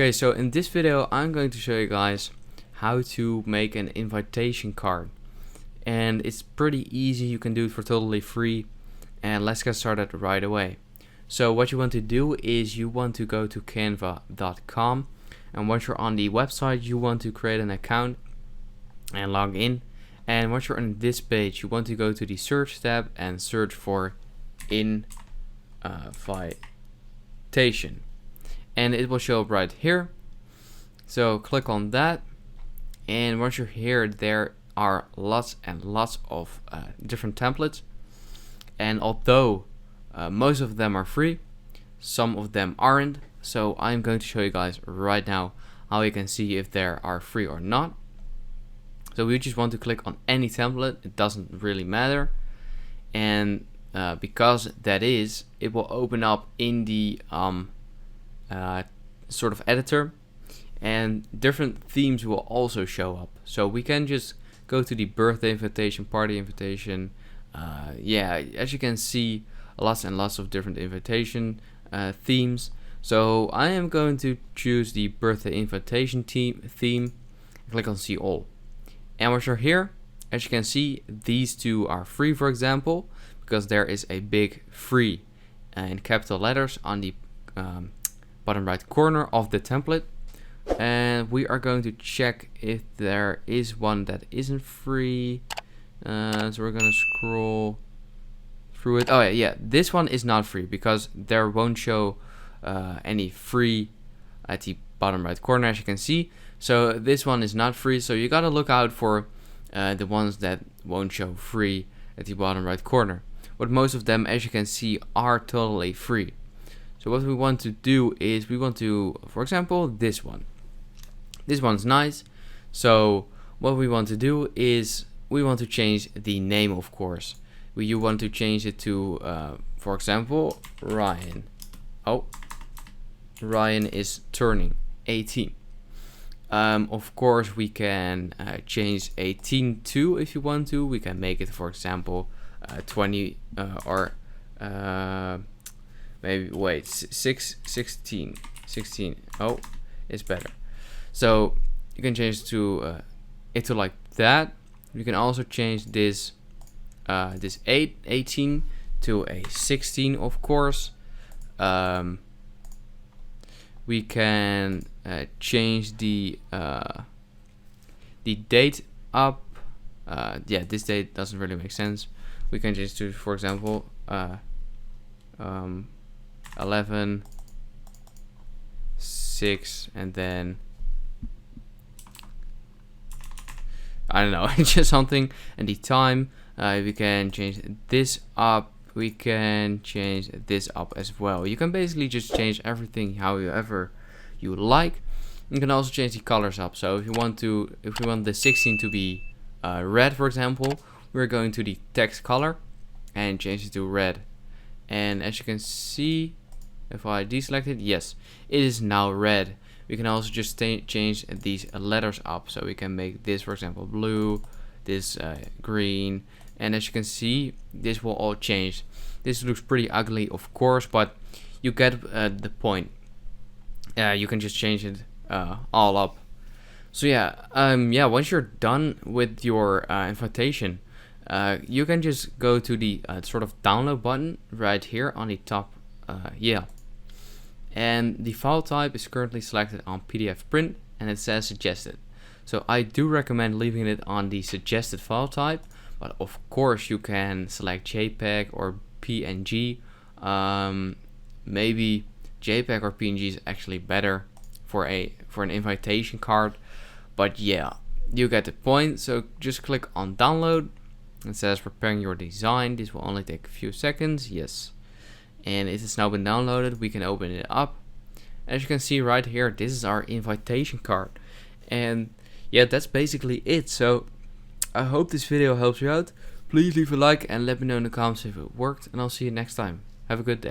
Okay, so in this video I'm going to show you guys how to make an invitation card, and it's pretty easy. You can do it for totally free, and let's get started right away. So what you want to do is you want to go to canva.com, and once you're on the website you want to create an account and log in, and once you're on this page you want to go to the search tab and search for invitation, and it will show up right here. So click on that, and once you're here there are lots and lots of different templates, and although most of them are free, some of them aren't. So I'm going to show you guys right now how you can see if they are free or not. So we just want to click on any template, it doesn't really matter, and because that is, it will open up in the sort of editor, and different themes will also show up. So we can just go to the birthday invitation, party invitation. Yeah, as you can see, lots and lots of different invitation themes. So I am going to choose the birthday invitation theme. Click on see all, and once you're here, as you can see, these two are free, for example, because there is a big free in capital letters on the bottom right corner of the template. And we are going to check if there is one that isn't free. So we're gonna scroll through it. Oh yeah, this one is not free because there won't show any free at the bottom right corner, as you can see. So this one is not free, so you gotta look out for the ones that won't show free at the bottom right corner. But most of them, as you can see, are totally free. So what we want to do is we want to, for example, this one. This one's nice. So what we want to do is we want to change the name, of course. You want to change it to, for example, Ryan. Oh, Ryan is turning 18. Of course, we can change 18 too if you want to. We can make it, for example, 20 or maybe wait 16. Oh, it's better. So you can change to it to like that. You can also change this 18 to a 16, of course. We can change the date up. Yeah, this date doesn't really make sense. We can change to, for example, 11/6, and then I don't know, just something. And the time, we can change this up. We can change this up as well. You can basically just change everything however you like. You can also change the colors up. So if we want the 16 to be red, for example, we're going to the text color and change it to red. And as you can see, if I deselect it, yes, it is now red. We can also just change these letters up. So we can make this, for example, blue, this green, and as you can see, this will all change. This looks pretty ugly, of course, but you get the point. You can just change it all up. So yeah, once you're done with your invitation, you can just go to the sort of download button right here on the top. And the file type is currently selected on PDF print, and it says suggested. So I do recommend leaving it on the suggested file type, but of course you can select JPEG or PNG. Maybe JPEG or PNG is actually better for an invitation card, but yeah, you get the point. So just click on download. It says preparing your design. This will only take a few seconds. Yes. And it has now been downloaded. We can open it up. As you can see right here, this is our invitation card. And yeah, that's basically it. So I hope this video helps you out. Please leave a like and let me know in the comments if it worked, and I'll see you next time. Have a good day.